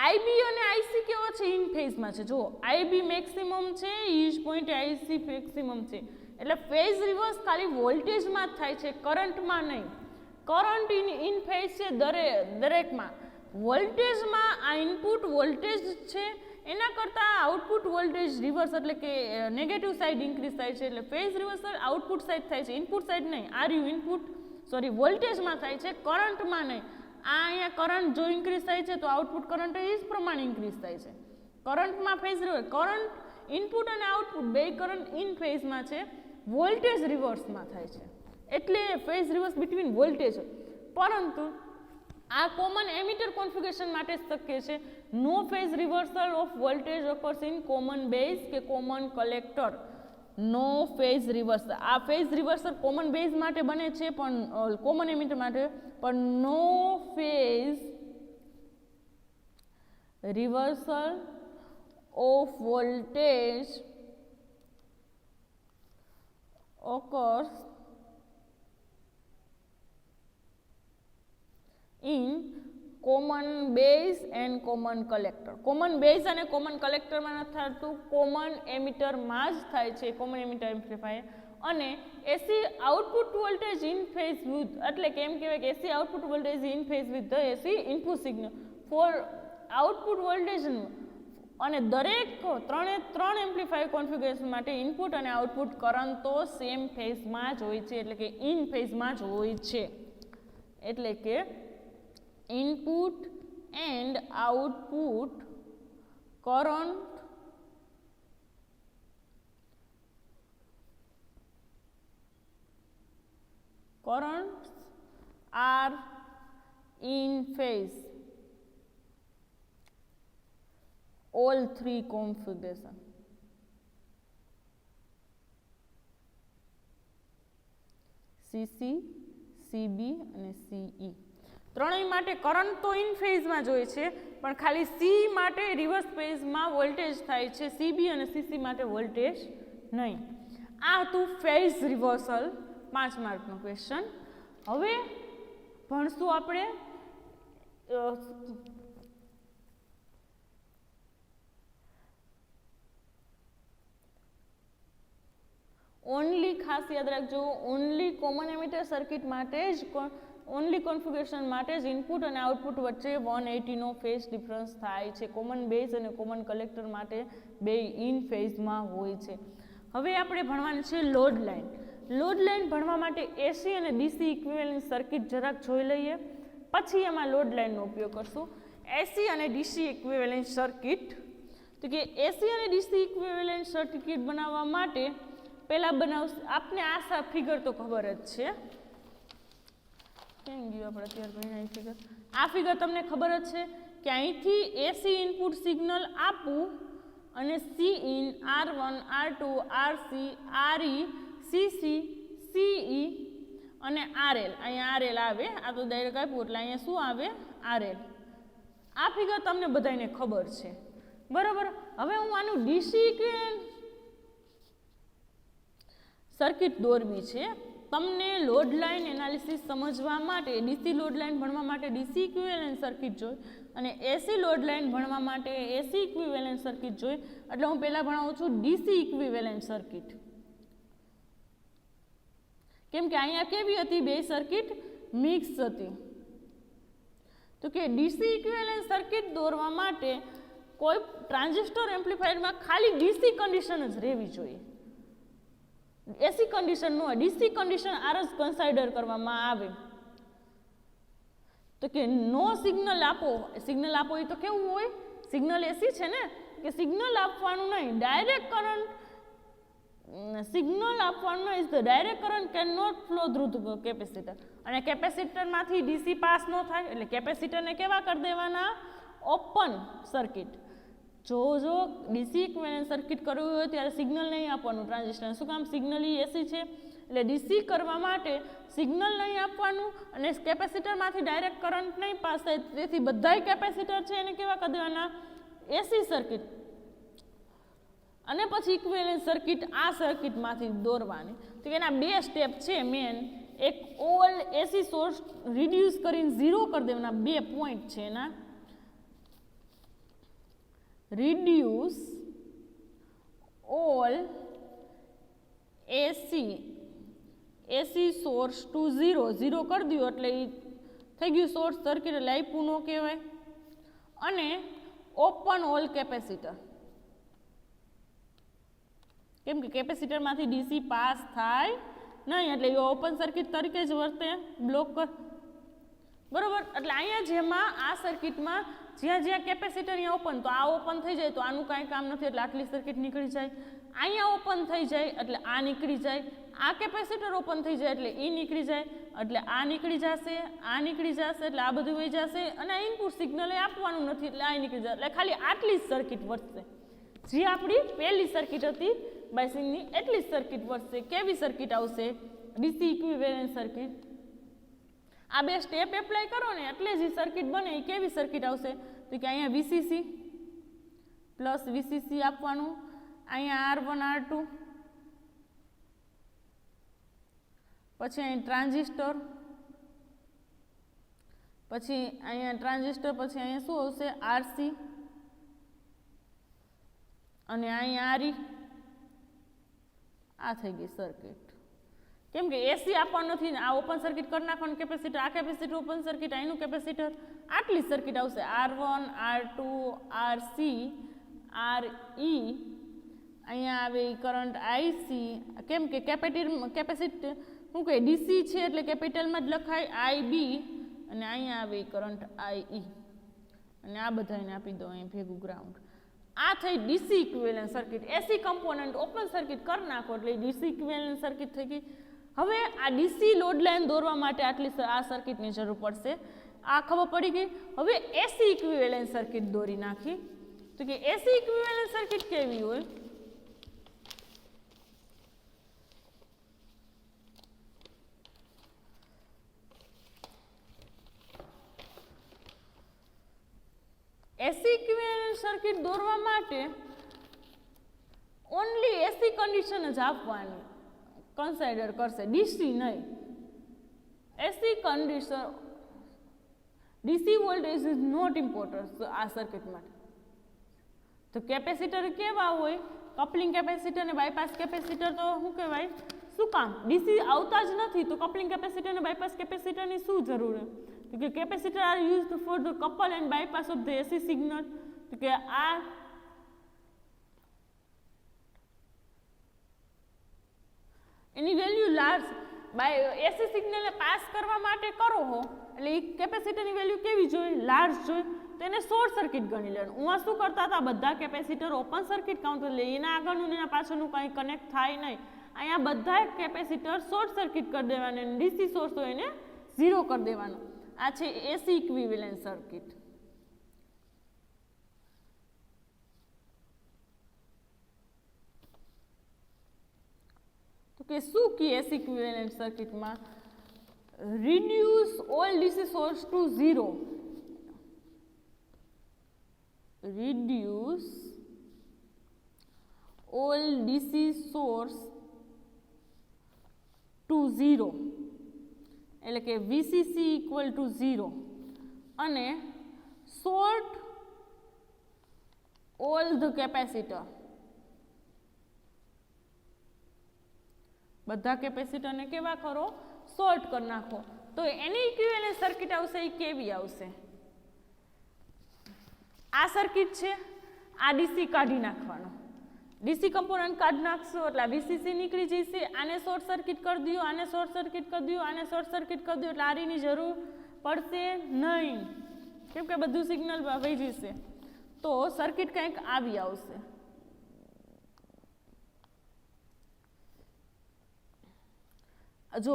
આઈબી અને આઈસી કેવો છે? ઇન ફેઝમાં છે. જુઓ, આઈબી મેક્સિમમ છે, ઈજ પોઈન્ટ આઈસી મેક્સિમમ છે. એટલે ફેઝ રિવર્સ ખાલી વોલ્ટેજમાં જ થાય છે, કરંટમાં નહીં. કરંટ ઇન ફેઝ છે દરેકમાં. વોલ્ટેજમાં આ ઇનપુટ વોલ્ટેજ છે એના કરતાં આઉટપુટ વોલ્ટેજ રિવર્સ એટલે કે નેગેટિવ સાઈડ ઇન્ક્રીઝ થાય છે. એટલે ફેઝ રિવર્સલ આઉટપુટ સાઈડ થાય છે, ઇનપુટ સાઈડ નહીં. આરયુ ઇનપુટ વોલ્ટેજમાં થાય છે, કરંટમાં નહીં. આ અહીંયા કરંટ જો ઇન્ક્રીઝ થાય છે તો આઉટપુટ કરંટ એ જ પ્રમાણે ઇન્ક્રીઝ થાય છે. કરંટમાં ફેઝ રિવર્સ, કરંટ ઇનપુટ અને આઉટપુટ બે કરંટ ઇન ફેઝમાં છે, વોલ્ટેજ રિવર્સમાં થાય છે. એટલે ફેઝ રિવર્સ બિટવીન વોલ્ટેજ. પરંતુ આ કોમન એમિટર કોન્ફિગરેશન માટે શક્ય છે. No phase reversal of voltage occurs in common base કે common collector. No phase reversal. આ ફેઝ રિવર્સલ કોમન બેઝ માટે બને છે, પણ કોમન એમિટર માટે, પણ no phase reversal of voltage occurs in common base and common collector. common base અને common collector માં નથી થતું, common emitter માં જ થાય છે, common emitter એમ્પ્લીફાયર. અને AC output voltage in phase with, એટલે કે એમ કહેવાય કે AC output voltage in phase with the AC input signal for output વોલ્ટેજનું, અને દરેક ત્રણ એમ્પ્લીફાયર કોન્ફિગરેશન માટે ઇનપુટ અને આઉટપુટ કરંટો સેમ ફેઝમાં જ હોય છે, એટલે કે ઇન ફેઝમાં જ હોય છે. એટલે કે input and output current currents are in phase, all three configuration. CC, CB અને CE ત્રણેય માટે કરંટ તો ઇન ફેઝમાં જ હોય છે, પણ ખાલી સી માટે રિવર્સ ફેઝમાં વોલ્ટેજ થાય છે, CB અને CC માટે વોલ્ટેજ નહીં. આ હતું ફેઝ રિવર્સલ, 5 માર્કનો ક્વેશ્ચન. હવે ભણશું આપણે ઓનલી, ખાસ યાદ રાખજો, ઓનલી કોમન એમિટર સર્કિટ માટે જ, ઓનલી કોન્ફિગરેશન માટે જ ઇનપુટ અને આઉટપુટ વચ્ચે 180નો ફેઝ ડિફરન્સ થાય છે. કોમન બેઝ અને કોમન કલેક્ટર માટે બે ઇન ફેઝમાં હોય છે. હવે આપણે ભણવાનું છે લોડ લાઇન. લોડ લાઇન ભણવા માટે એસી અને ડીસી ઇક્વિવેલન્ટ સર્કિટ જરાક જોઈ લઈએ, પછી એમાં લોડ લાઇનનો ઉપયોગ કરશું. એસી અને ડીસી ઇક્વિવેલન્ટ સર્કિટ, તો કે એસી અને ડીસી ઇક્વિવેલન્ટ સર્કિટ બનાવવા માટે પહેલાં આપને આ ફિગર તો ખબર જ છે. કેમ ગયું આપણે અત્યારે ભણ્યા ફિગર? આ ફિગર તમને ખબર જ છે કે અહીંથી એસી ઇનપુટ સિગ્નલ આપવું અને C in, R1, R2, RC, RE, CC, CE અને RL. અહીંયા RL આવે, આ તો ડાયરેક્ટ આપ્યું એટલે અહીંયા શું આવે? RL. આ ફિગર તમને બધાને ખબર છે, બરાબર. હવે હું આનું ડીસી ઇક્વિવેલન્ટ સર્કિટ દોરવી છે. તમને લોડ લાઇન એનાલિસિસ સમજવા માટે, ડીસી લોડ લાઇન ભણવા માટે ડીસી ઇક્વિવેલન્ટ સર્કિટ જોઈ અને એસી લોડ લાઇન ભણવા માટે એસી ઇક્વિવેલન્ટ સર્કિટ જોઈ, એટલે હું પહેલાં ભણાવું છું ડીસી ઇક્વિવેલન્ટ સર્કિટ. કેમ કે અહીંયા કેવી હતી? બે સર્કિટ મિક્સ હતી. તો કે ડીસી ઇક્વિવેલન્ટ સર્કિટ દોરવા માટે કોઈ ટ્રાન્ઝિસ્ટર એમ્પ્લીફાયરમાં ખાલી ડીસી કન્ડિશન જ રહેવી જોઈએ, એસી કન્ડિશન ન હોય. ડીસી કન્ડિશન આર જ કન્સિડર કરવામાં આવે. તો કે નો સિગ્નલ આપો, સિગ્નલ આપો એ તો કેવું હોય? સિગ્નલ એસી છે ને, કે સિગ્નલ આપવાનું નહીં, ડાયરેક્ટ કરંટ સિગ્નલ આપવાનું is the direct current can not flow through the capacitor. અને કેપેસિટરમાંથી ડીસી પાસ ન થાય, એટલે કેપેસિટરને કેવા કરી દેવાના? Open circuit. જો ડીસી ઇક્વિવેલન્ટ સર્કિટ કરવું હોય ત્યારે સિગ્નલ નહીં આપવાનું ટ્રાન્ઝિસ્ટર. શું કામ? સિગ્નલ એસી છે, એટલે ડીસી કરવા માટે સિગ્નલ નહીં આપવાનું અને કેપેસિટરમાંથી ડાયરેક્ટ કરંટ નહીં પાસ થાય, તેથી બધાય કેપેસિટર છે એને કેવા કરી દેવાના? એસી સર્કિટ. અને પછી ઇક્વિવેલન્ટ સર્કિટ આ સર્કિટમાંથી દોરવાની. તો એના બે સ્ટેપ છે મેન. એક ઓલ એસી સોર્સ રિડ્યુસ કરીને 0 કરી દેવાના, 2 પોઈન્ટ છે એના. reduce all AC source to 0 કરી દો એટલે થઈ ગયું શોર્ટ સર્કિટ, એટલે આપ્યું ન કહેવાય. અને ઓપન ઓલ કેપેસિટર, કેમ કે કેપેસિટરમાંથી ડીસી પાસ થાય નહીં, એટલે એ ઓપન સર્કિટ તરીકે જ વર્તે, બ્લોક કર, બરોબર. એટલે અહીંયા જેમાં આ સર્કિટમાં જ્યાં કેપેસિટર અહીંયા ઓપન, તો આ ઓપન થઈ જાય તો આનું કાંઈ કામ નથી, એટલે આટલી સર્કિટ નીકળી જાય. અહીંયા ઓપન થઈ જાય એટલે આ નીકળી જાય. આ કેપેસિટર ઓપન થઈ જાય એટલે એ નીકળી જાય, એટલે આ નીકળી જશે, આ નીકળી જશે, એટલે આ બધું વહી જશે. અને આ ઇનપુટ સિગ્નલ એ આપવાનું નથી, એટલે આ નીકળી જશે. એટલે ખાલી આટલી જ સર્કિટ વધશે. જે આપણી પહેલી સર્કિટ હતી બાયસિંગની, એટલી જ સર્કિટ વધશે. કેવી સર્કિટ આવશે? DC equivalent circuit. આ બે સ્ટેપ એપ્લાય કરો ને એટલે જે સર્કિટ બને એ કેવી સર્કિટ આવશે? તો કે અહીંયા વીસીસી પ્લસ વીસીસી આપવાનું, અહીંયા R1 R2, પછી અહીં ટ્રાન્ઝિસ્ટર, પછી અહીંયા ટ્રાન્ઝિસ્ટર, પછી અહીંયા શું આવશે? RC, અને અહીંયા RE. આ થઈ ગઈ સર્કિટ. કેમ કે એસી આપવાનું નથી ને આ ઓપન સર્કિટ કરી નાખવાનું કેપેસિટર, આ કેપેસિટર ઓપન સર્કિટ, આનું કેપેસિટર, આટલી સર્કિટ આવશે R1 R2 RC RE, અહીંયા આવે કરંટ IC, કેમ કે કેપેસિટર શું કહે ડીસી છે એટલે કેપિટલમાં જ લખાય IB, અને અહીંયા આવે કરંટ IE, અને આ બધાને આપી દો અહીં ભેગું ગ્રાઉન્ડ. આ થઈ ડીસી ઇક્વિવેલન્ટ સર્કિટ. એસી કમ્પોનન્ટ ઓપન સર્કિટ કરી નાખો એટલે ડીસી ઇક્વિવેલન્ટ સર્કિટ થઈ ગઈ. હવે આ ડીસી લોડ લાઇન દોરવા માટે આ સર્કિટની જરૂર પડશે. આ ખબર પડી ગઈ. હવે એસી ઇક્વિવેલન્ટ સર્કિટ દોરી નાખી. તો કે એસી ઇક્વિવેલન્ટ સર્કિટ કેવી હોય? એસી ઇક્વિવેલન્ટ સર્કિટ દોરવા માટે ઓનલી એસી કન્ડિશન જ આપવાની કન્સિડર કરશે, ડીસી નહીં. AC condition, DC voltage is not important આ સર્કિટ માટે. તો કેપેસિટર કેવા હોય? કપલિંગ કેપેસિટર અને બાયપાસ કેપેસિટર તો શું કહેવાય? શું કામ? ડીસી આવતા જ નથી તો કપલિંગ કેપેસિટર અને બાયપાસ કેપેસિટરની શું જરૂર છે? તો કે capacitor are used for the couple and bypass of the AC signal. તો કે આ એની વેલ્યુ લાર્જ બાય એસી સિગ્નલને પાસ કરવા માટે કરો હો એટલે એ કેપેસિટરની વેલ્યુ કેવી જોઈએ? લાર્જ જોઈએ. તો એને શોર્ટ સર્કિટ ગણી લેવાનું. હું શું કરતા હતા, બધા કેપેસિટર ઓપન સર્કિટ કાઉન્ટ એટલે એના આગળનું એના પાછળનું કંઈ કનેક્ટ થાય નહીં. અહીંયા બધા કેપેસિટર શોર્ટ સર્કિટ કરી દેવાના, ડીસી સોર્સ હોય એને 0 કરી દેવાનો. આ છે એસી ઇક્વિવેલન્ટ સર્કિટ. તો કે શું કી એસી ઇક્વિવેલન્ટ સર્કિટમાં? reduce all DC source to 0. Reduce all DC source to 0 એટલે કે VCC equal to 0 અને short all the capacitor. બધા કેપેસિટરને કેવા કરો? શોર્ટ કરી નાખો. તો એની ઇક્વિવેલન્ટ સર્કિટ આવશે એ કેવી આવશે? આ સર્કિટ છે, આ ડીસી કાઢી નાખવાનો, ડીસી કમ્પોનન્ટ કાઢી નાખશો એટલે આ વીસીસી નીકળી જશે. આને શોર્ટ સર્કિટ કરી દો, આને શોર્ટ સર્કિટ કરી દો, આને શોર્ટ સર્કિટ કરી દો એટલે આરીની જરૂર પડશે નહીં, કેમ કે બધું સિગ્નલ વહી જશે. તો સર્કિટ કંઈક આવી આવશે. જો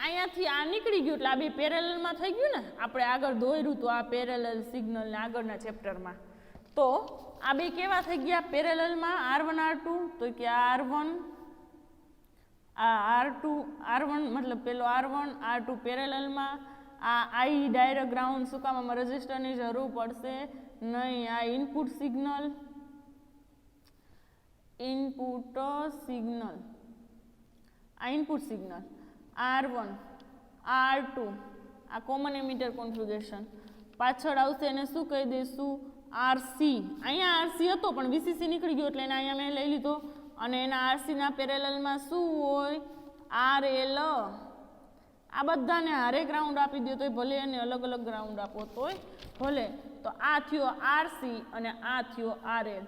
અહીંયાથી આ નીકળી ગયું એટલે આ બે પેરેલલમાં થઈ ગયું ને, આપણે આગળ દોર્યું તો આ પેરેલલ સિગ્નલને આગળના ચેપ્ટરમાં. તો આ બે કેવા થઈ ગયા પેરેલલમાં? R1 R2. તો કે R1 આ R1 મતલબ પેલો R1 R2 પેરેલલમાં. આ આઈ ડાયરેક્ટ ગ્રાઉન્ડ શું કામ? આમાં રજિસ્ટરની જરૂર પડશે નહીં. આ ઇનપુટ સિગ્નલ આ ઇનપુટ સિગ્નલ R1 R2 આ કોમન એમિટર કોન્ફિગરેશન. પાછળ આવશે એને શું કહી દઈશું? RC. અહીંયા RC હતો પણ VCC નીકળી ગયો એટલે એને અહીંયા મેં લઈ લીધો. અને એના RCના પેરેલલમાં શું હોય? RL. આ બધાને હારે ગ્રાઉન્ડ આપી દો તોય ભલે, એને અલગ અલગ ગ્રાઉન્ડ આપો તોય ભલે. તો આ થયો RC અને આ થયો RL.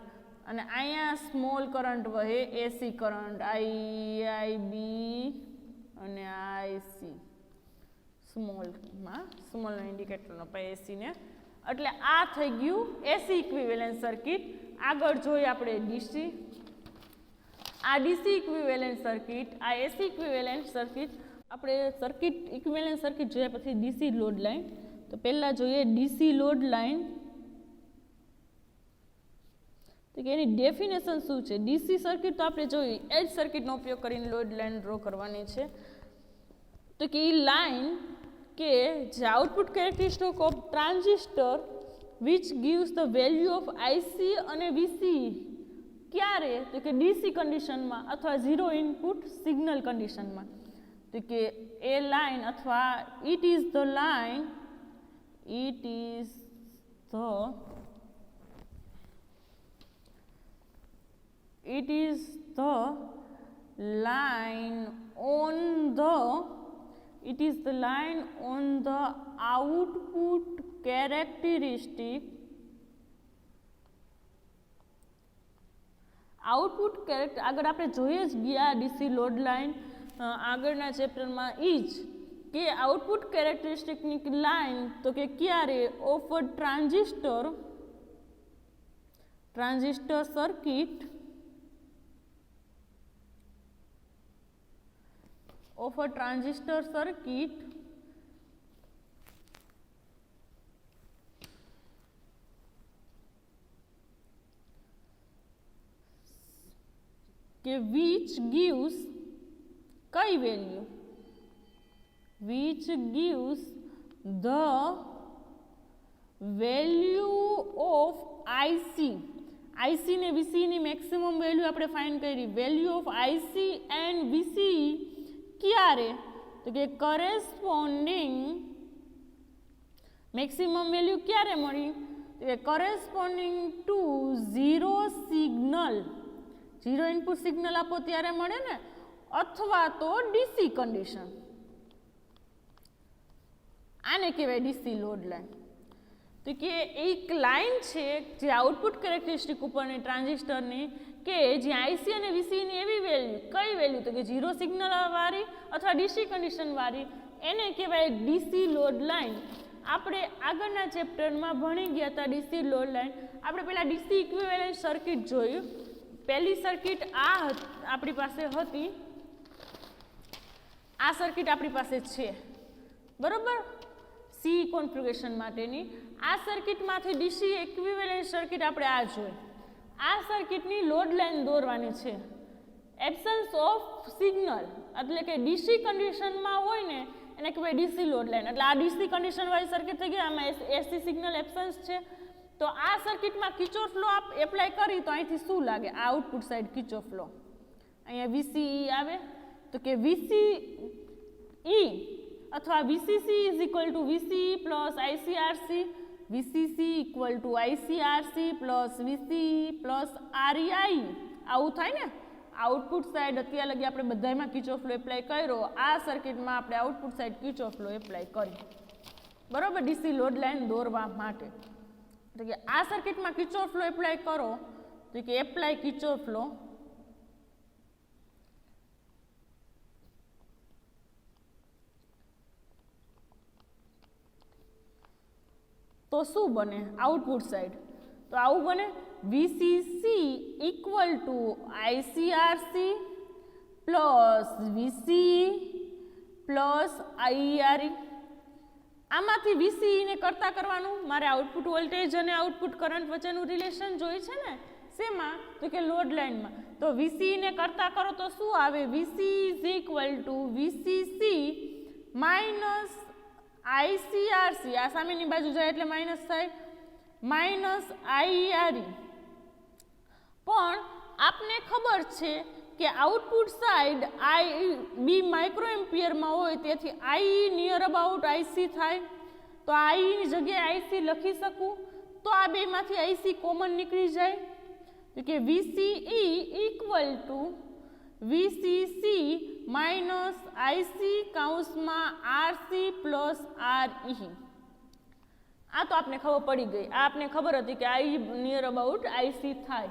અને અહીંયા સ્મોલ કરંટ વહે, એસી કરંટ IB અને IC. સ્મોલનો ઇન્ડિકેટરનો પછી એસીને. એટલે આ થઈ ગયું એસી ઇક્વિવેલન્ટ સર્કિટ. આગળ જોઈએ આપણે ડીસી. આ ડીસી ઇક્વિવેલન્ટ સર્કિટ, આ એસી ઇક્વિવેલન્ટ સર્કિટ. આપણે સર્કિટ ઇક્વિવેલન્ટ સર્કિટ જોયા પછી ડીસી લોડ લાઇન. તો પહેલાં જોઈએ ડીસી લોડ લાઇન. તો કે એની ડેફિનેશન શું છે? ડીસી સર્કિટ તો આપણે જોઈએ એ જ સર્કિટનો ઉપયોગ કરીને લોડ લાઇન ડ્રો કરવાની છે. તો કે એ લાઇન કે જે output characteristic of transistor which gives the value of IC અને વીસી ક્યારે? તો કે ડીસી કન્ડિશનમાં અથવા ઝીરો ઇનપુટ સિગ્નલ કન્ડિશનમાં. તો કે એ લાઇન અથવા it is the line, it is the line on the output characteristic. આગળ આપણે જોઈએ જ ગયા ડીસી લોડ લાઇન આગળના ચેપ્ટરમાં ઈ જ કે આઉટપુટ કેરેક્ટરિસ્ટિકની લાઇન તો કે ક્યારે ઓફ અ ટ્રાન્ઝિસ્ટર સર્કિટ કે which gives કઈ value which gives the value of IC ને VC ની મેક્સિમમ વેલ્યુ આપણે ફાઇન્ડ કરી value of IC and VC ક્યારે તો કે કરેસ્પોન્ડિંગ મેક્સિમમ વેલ્યુ ક્યારે મળી તો કે કરેસ્પોન્ડિંગ ટુ ઝીરો ઇનપુટ સિગ્નલ આપો ત્યારે મળે ને અથવા તો ડીસી કન્ડિશન આને કહેવાય ડીસી લોડ લાઇન તો કે એક લાઇન છે જે આઉટપુટ કેરેક્ટરિસ્ટિક ઉપરની ટ્રાન્ઝિસ્ટરની કે જ્યાં આઈસી અને વીસીની એવી વેલ્યુ કઈ વેલ્યુ તો કે ઝીરો સિગ્નલ વાળી અથવા ડીસી કન્ડિશન વાળી એને કહેવાય ડીસી લોડ લાઇન આપણે આગળના ચેપ્ટરમાં ભણી ગયા હતા ડીસી લોડ લાઇન આપણે પહેલાં ડીસી ઇક્વિવેલન્ટ સર્કિટ જોયું પહેલી સર્કિટ આ આપણી પાસે હતી આ સર્કિટ આપણી પાસે છે બરોબર સી કોન્ફિગરેશન માટેની આ સર્કિટમાંથી ડીસી ઇક્વિવેલન્ટ સર્કિટ આપણે આ જોઈ આ સર્કિટની લોડ લાઇન દોરવાની છે એબ્સન્સ ઓફ સિગ્નલ એટલે કે ડીસી કન્ડિશનમાં હોય ને એને કહેવાય ડીસી લોડ લાઇન એટલે આ ડીસી કન્ડિશનવાળી સર્કિટ થઈ ગઈ આમાં એસી સિગ્નલ એબ્સન્સ છે તો આ સર્કિટમાં કિર્ચોફ લો એપ્લાય કરી તો અહીંથી શું લાગે આ આઉટપુટ સાઇડ કિર્ચોફ લો અહીંયા વીસીઈ આવે તો કે વીસીઈ અથવા VCC is equal to VCE plus ICRC VCC equal to ICRC plus VCE plus REI આવું થાય ને આઉટપુટ સાઇડ અત્યાર લગી આપણે બધામાં કિર્ચોફ લો એપ્લાય કર્યો આ સર્કિટમાં આપણે output side Kirchhoff law apply કરી બરોબર ડીસી લોડ લાઇન દોરવા માટે તો કે આ સર્કિટમાં કિર્ચોફ લો એપ્લાય કરો તો કે એપ્લાય કિર્ચોફ લો તો શું બને આઉટપુટ સાઇડ તો આવું બને VCC equal to ICRC plus VCE plus IRE આમાંથી વીસીઈને કરતા કરવાનું મારે આઉટપુટ વોલ્ટેજ અને આઉટપુટ કરંટ વચ્ચેનું રિલેશન જોઈએ છે ને શેમાં તો કે લોડ લાઇનમાં તો વીસીઈને કરતા કરો તો શું આવે VC is equal to VCC minus ICRC આ સામેની બાજુ જાય એટલે માઇનસ થાય માઇનસ આઈઆરઈ પણ આપને ખબર છે કે આઉટપુટ સાઇડ આઈ બી માઇક્રો એમ્પિયરમાં હોય તેથી આઈ નિયર અબાઉટ આઈસી થાય તો આઈની જગ્યાએ આઈસી લખી શકું તો આ બેમાંથી આઈસી કોમન નીકળી જાય તો કે VCE equal to VCC minus IC કાઉન્સમાં આરસી પ્લસ આરઈ આ તો આપને ખબર પડી ગઈ આ આપને ખબર હતી કે આઈ નિયર અબાઉટ આઈસી થાય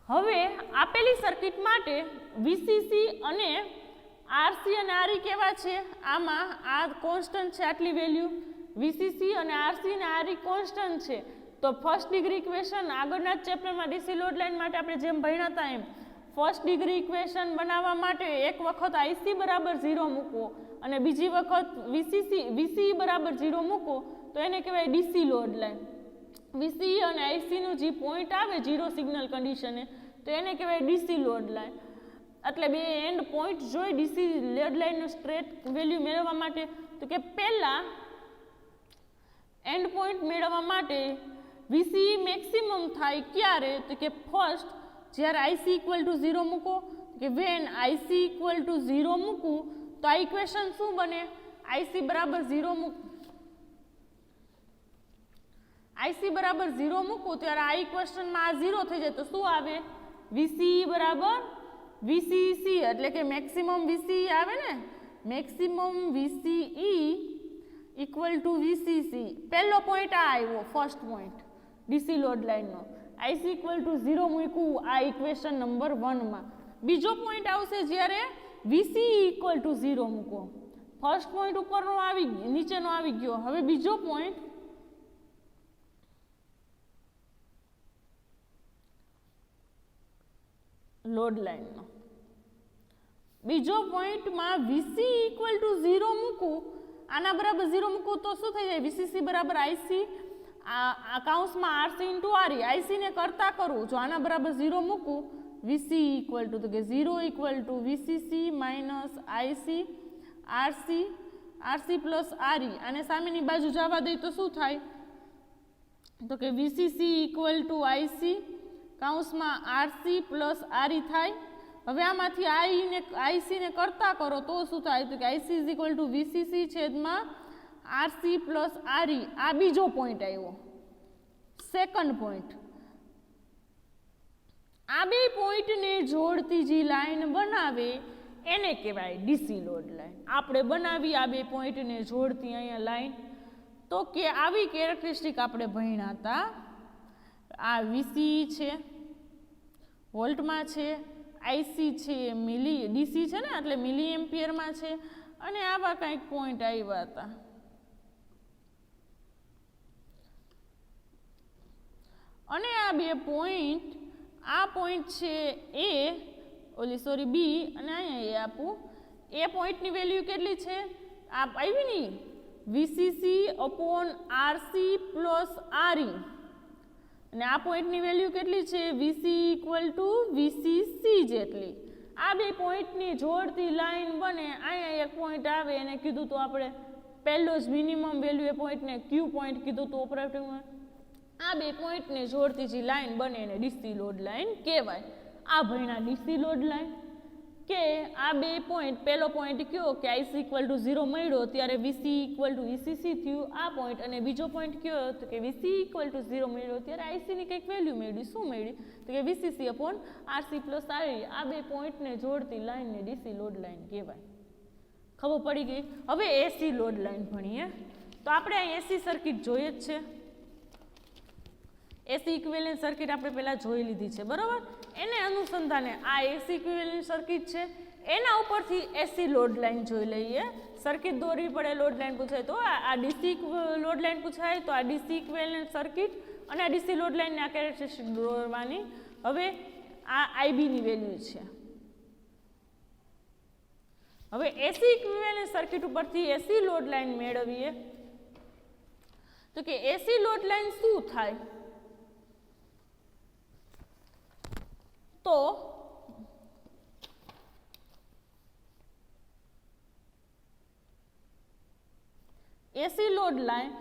હવે આપેલી સર્કિટ માટે વીસીસી અને આરસી અને આરઈ કેવા છે આમાં આ કોન્સ્ટન્ટ છે આટલી વેલ્યુ વીસીસી અને આરસી અને આરઈ કોન્સ્ટન્ટ છે તો ફર્સ્ટ ડિગ્રી ઇક્વેશન આગળના ચેપ્ટરમાં ડીસી લોડ લાઇન માટે આપણે જેમ ભણ્યા હતા એમ ફર્સ્ટ ડિગ્રી ઇક્વેશન બનાવવા માટે એક વખત આઈસી બરાબર 0 મૂકો અને બીજી વખત વીસીઈ બરાબર 0 મૂકો તો એને કહેવાય ડીસી લોડ લાઇન વીસીઈ અને આઈસીનું જે પોઈન્ટ આવે 0 સિગ્નલ કન્ડિશને તો એને કહેવાય ડીસી લોડ લાઇન એટલે બે એન્ડ પોઈન્ટ જોઈ ડીસી લોડ લાઇનનું સ્ટ્રેટ વેલ્યુ મેળવવા માટે તો કે પહેલાં એન્ડ પોઈન્ટ મેળવવા માટે વીસીઈ મેક્સિમમ થાય ક્યારે તો કે ફર્સ્ટ જ્યારે આઈસી ઇક્વલ ટુ 0 મૂકો કે વેન આઈસી ઇક્વલ ટુ 0 મૂકું તો આ ઇક્વેશન શું બને આઈસી બરાબર 0 મૂકું આઈસી બરાબર 0 મૂકું ત્યારે આ ઇક્વેશનમાં આ 0 થઈ જાય તો શું આવે વીસીઈ બરાબર વીસીસી એટલે કે મેક્સિમમ વીસીઈ આવે ને, maximum VCE equal to VCC. પહેલો પોઈન્ટ આ આવ્યો, ફર્સ્ટ પોઈન્ટ ડીસી લોડ લાઇનનો. આઈસી ઇક્વલ ટુ 0 મૂક્યું આ ઇક્વેશન નંબર 1 માં. બીજો પોઈન્ટ આવશે જ્યારે વીસીઈ ઇક્વલ ટુ 0 મૂકો. ફર્સ્ટ પોઈન્ટ ઉપરનો નીચેનો આવી ગયો. હવે બીજો પોઈન્ટ લોડ લાઇનનો. બીજો પોઈન્ટમાં વીસી ઇક્વલ ટુ 0 મૂકું, આના બરાબર 0 મૂકું તો શું થઈ જાય? વીસીસી બરાબર આઈસી, આ કાઉન્સમાં આરસી ઇન્ટુ આરઈ, આઈસીને કરતા કરું. જો આના બરાબર 0 મૂકું, વીસી ઇક્વલ ટુ, તો કે 0 equal to VCC minus IC RC plus RE. આને સામેની બાજુ જવા દઈ તો શું થાય? તો કે વીસીસી ઇક્વલ ટુ આઈસી કાઉન્સમાં આરસી પ્લસ આરઈ થાય. હવે આમાંથી આઈસીને કરતા કરો તો શું થાય? તો કે IC is equal to VCC છેદમાં આરસી પ્લસ આરઈ. આ બીજો પોઈન્ટ આવ્યો, સેકન્ડ પોઈન્ટ. આ બે પોઈન્ટને જોડતી જે લાઈન બનાવે એને કહેવાય ડીસી લોડ લાઈન. આપણે બનાવી આ બે પોઈન્ટને જોડતી અહીંયા લાઈન, તો કે આવી કેરેક્ટરિસ્ટિક આપણે ભણ્યા હતા. આ વીસી છે વોલ્ટમાં છે, આઈસી છે ડીસી છે ને એટલે મિલી એમ્પિયરમાં છે, અને આવા કંઈક પોઈન્ટ આવ્યા હતા. અને આ બે પોઈન્ટ, આ પોઈન્ટ છે બી, અને અહીંયા એ આપું. એ પોઈન્ટની વેલ્યુ કેટલી છે? આ આવી ને VCC upon RC plus RE, અને આ પોઈન્ટની વેલ્યુ કેટલી છે? વીસી ઇક્વલ ટુ વીસીસી જેટલી. આ બે પોઈન્ટની જોડતી લાઈન બને. અહીંયા એક પોઈન્ટ આવે એને કીધું તો આપણે પહેલો જ મિનિમમ વેલ્યુ એ પોઈન્ટને ક્યુ પોઈન્ટ કીધું તો ઓપરેટિવમાં. આ બે પોઈન્ટને જોડતી જે લાઈન બને એને ડીસી લોડ લાઈન કહેવાય. આ ભણ્યા ડીસી લોડ લાઈન કે આ બે પોઈન્ટ, પહેલો પોઈન્ટ કયો કે આઈસી ઇક્વલ ટુ 0 મળ્યો ત્યારે વીસી ઇક્વલ ટુ વીસીસી થયું આ પોઈન્ટ, અને બીજો પોઈન્ટ કયો તો કે વીસી ઇક્વલ ટુ 0 મળ્યો ત્યારે આઈસીની કંઈક વેલ્યુ મળી. શું મળી? તો કે VCC upon RC plus RE. આ બે પોઈન્ટને જોડતી લાઈનને ડીસી લોડ લાઈન કહેવાય. ખબર પડી ગઈ? હવે એસી લોડ લાઈન ભણીએ. તો આપણે આ એસી સર્કિટ જોઈએ જ છે. એસી ઇક્વિવેલન્ટ સર્કિટ આપણે પહેલાં જોઈ લીધી છે, બરાબર? એને અનુસંધાને આ એસી ઇક્વિવેલન્ટ સર્કિટ છે, એના ઉપરથી એસી લોડ લાઈન જોઈ લઈએ. સર્કિટ દોરવી પડે, લોડ લાઈન પૂછાય તો આ ડીસી લોડ લાઈન પૂછાય તો આ ડીસી ઇક્વિવેલન્ટ સર્કિટ અને આ ડીસી લોડ લાઈનને આ કેરેક્ટરિસ્ટિક દોરવાની. હવે આ આઈબીની વેલ્યુ છે. હવે એસી ઇક્વિવેલન્ટ સર્કિટ ઉપરથી એસી લોડ લાઈન મેળવીએ તો કે એસી લોડ લાઈન શું થાય? તો AC load line,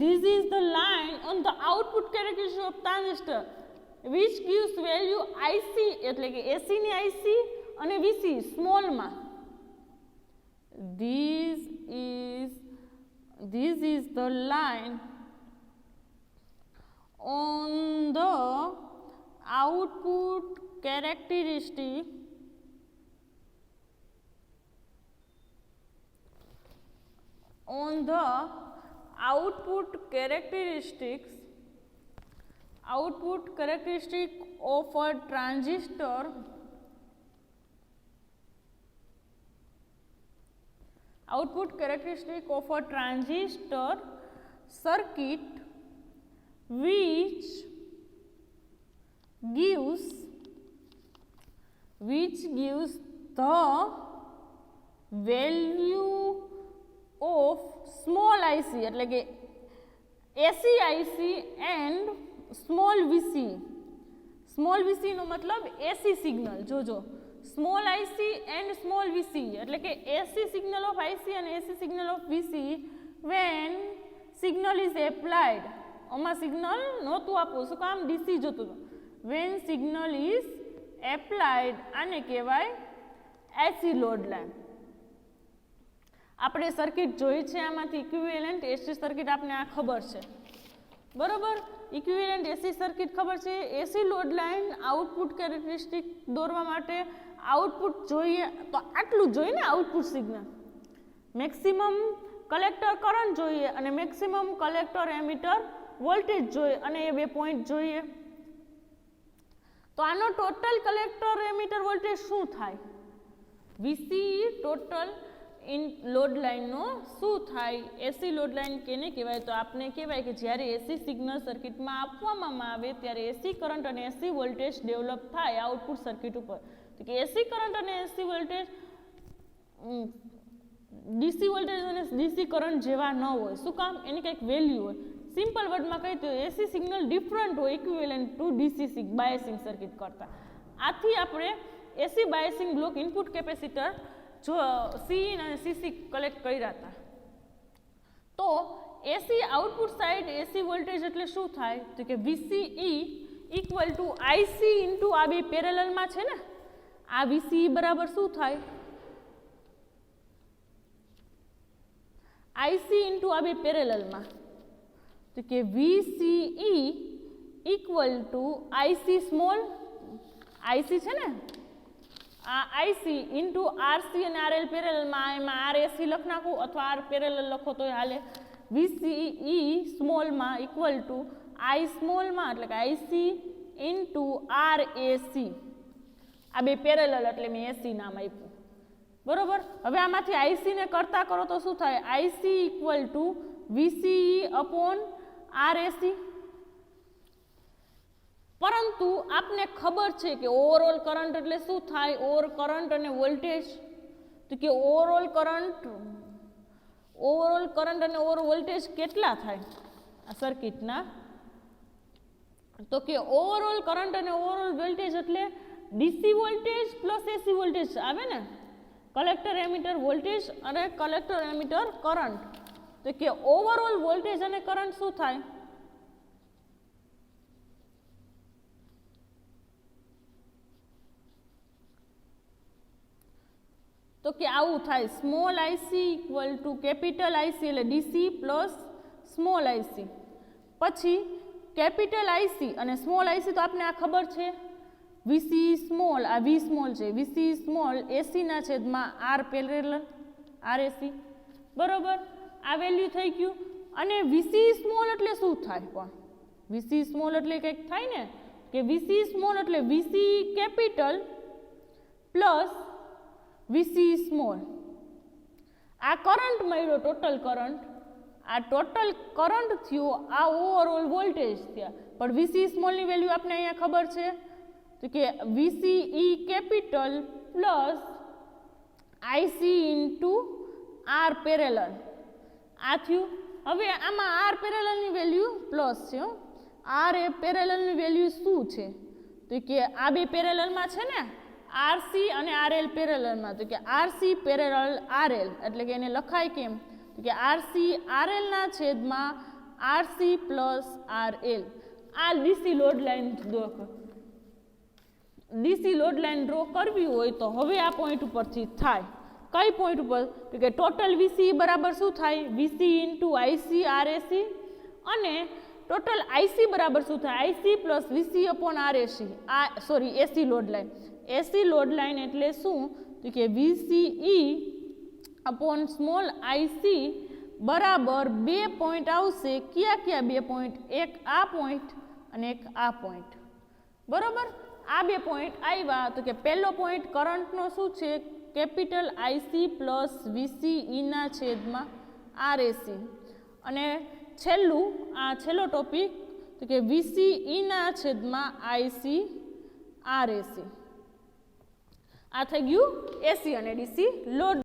this is the line on the output characteristic of transistor which gives value IC, એટલે કે AC ની IC અને VC સ્મોલ માં. This is the line on the output characteristic of a transistor circuit which gives the value of small IC એટલે કે AC IC and small VC. Small VC નો મતલબ AC signal. જોજો, small IC and small VC એટલે કે AC signal of IC and AC signal of VC when signal is applied. આમાં signal નહોતું આપવું, શું કામ? DC જોતું હતું. when signal is applied આને કહેવાય AC લોડ લાઈન. આપણે સર્કિટ જોઈ છે, આમાંથી ઇક્વિવેલન્ટ એસી સર્કિટ આપને આ ખબર છે. બરોબર. ઇક્વિવેલન્ટ એસી સર્કિટ ખબર છે. એસી લોડ લાઇન આઉટપુટ કેરેક્ટરિસ્ટિક દોરવા માટે આઉટપુટ જોઈએ તો આટલું જોઈએ ને output signal. Maximum collector current જોઈએ અને મેક્સિમમ કલેક્ટર એમીટર વોલ્ટેજ જોઈએ અને એ 2 પોઈન્ટ જોઈએ. તો આનો ટોટલ કલેક્ટર એમીટર વોલ્ટેજ શું થાય? વીસી ટોટલ ઇન લોડ લાઇનનો શું થાય? એસી લોડ લાઇન કેને કહેવાય? તો આપને કહેવાય કે જ્યારે એસી સિગ્નલ સર્કિટમાં આપવામાં આવે ત્યારે એસી કરંટ અને એસી વોલ્ટેજ ડેવલપ થાય આઉટપુટ સર્કિટ ઉપર. તો કે એસી કરંટ અને એસી વોલ્ટેજ ડીસી વોલ્ટેજ અને ડીસી કરંટ જેવા ન હોય. શું કામ? એની કંઈક વેલ્યુ હોય. સિમ્પલ વર્ડમાં કહી તો એસી સિગ્નલ ડિફરન્ટ હોય equivalent to DC biasing circuit કરતાં. આથી આપણે એસી બાયસિંગ બ્લોક ઇનપુટ કેપેસિટર જો સી અને સીસી કલેક્ટ કર્યા હતા. તો એસી આઉટપુટ સાઇડ એસી વોલ્ટેજ એટલે શું થાય? તો કે VCE equal to IC into આ બે પેરેલલમાં છે ને, આ વીસીઈ બરાબર શું થાય? આઈસી ઇન્ટુ આ બે પેરેલલમાં. તો કે VCE equal to IC small, IC છે ને આ આઈસી ઇન્ટુ આરસી અને આરએલ પેરેલલમાં, એમાં આર એસી લખ નાખું અથવા આર પેરેલલ લખો તોય હાલે. વીસીઈ સ્મોલમાં ઇક્વલ ટુ આઈ સ્મોલમાં એટલે કે આઈસી ઇન્ટુ આર એસી. આ બે પેરેલલ એટલે મેં એસી નામ આપ્યું. બરોબર. હવે આમાંથી આઈસી ને કરતા કરો તો શું થાય? IC equal to VCE upon R AC. પરંતુ આપને ખબર છે કે ઓવરઓલ કરંટ એટલે શું થાય? ઓવર કરંટ અને વોલ્ટેજ. તો કે ઓવરઓલ કરંટ અને ઓવર વોલ્ટેજ કેટલા થાય આ સર્કિટના? તો કે ઓવરઓલ કરંટ અને ઓવરઓલ વોલ્ટેજ એટલે DC voltage plus AC voltage આવે ને, કલેક્ટર એમીટર વોલ્ટેજ અને કલેક્ટર એમીટર કરંટ. તો કે ઓવરઓલ વોલ્ટેજ અને કરંટ શું થાય? તો કે આવું થાય. Small IC equal two capital IC એટલે ડીસી પ્લસ સ્મોલ આઈસી. પછી કેપિટલ આઈસી અને સ્મોલ આઈસી તો આપને આ ખબર છે. વીસી સ્મોલ, આ વી સ્મોલ છે, વીસી સ્મોલ એસીના છેદમાં આર પેરેલલ આર એસી. બરોબર. આ વેલ્યુ થઈ ગયું. અને વીસી સ્મોલ એટલે શું થાય? પણ વીસી સ્મોલ એટલે કંઈક થાય ને કે વીસી સ્મોલ એટલે VC capital plus VC small. આ કરંટ મળ્યો, ટોટલ કરંટ. આ ટોટલ કરંટ થયો, આ ઓવરઓલ વોલ્ટેજ થયા. પણ વીસી સ્મોલની વેલ્યુ આપણે અહીંયા ખબર છે. તો કે VCE capital plus IC into R parallel. આ થયું. હવે આમાં આર પેરેલલની વેલ્યુ પ્લસ છે. આર એ પેરેલલની વેલ્યુ શું છે? તો કે આ બે પેરેલલમાં છે ને આરસી અને આરએલ પેરેલલમાં. તો કે આરસી પેરેલલ આરએલ એટલે કે એને લખાય કેમ? તો કે આરસી આરએલના છેદમાં આરસી પ્લસ આરએલ. આ ડીસી લોડ લાઇન ડ્રો કરવી હોય તો હવે આ પોઈન્ટ ઉપરથી થાય. કઈ પોઈન્ટ ઉપર? તો કે ટોટલ વીસી બરાબર શું થાય? VC into IC R AC. અને ટોટલ આઈસી બરાબર શું થાય? IC plus VC upon R AC. આ sorry AC load line. AC load line એટલે શું? તો કે વીસીઈ અપોન સ્મોલ આઈસી બરાબર 2 પોઈન્ટ આવશે. કયા 2 પોઈન્ટ? એક આ પોઈન્ટ અને એક આ પોઈન્ટ. બરોબર. આ 2 પોઈન્ટ આવ્યા. તો કે પહેલો પોઈન્ટ કરંટનો શું છે? કેપિટલ આઈસી પ્લસ વીસીઈના છેદમાં આર એસી. અને છેલ્લું આ છેલ્લો ટોપિક તો કે વીસીઈના છેદમાં આઈસી આર એસી. આ થઈ ગયું એસી અને ડીસી લોડ.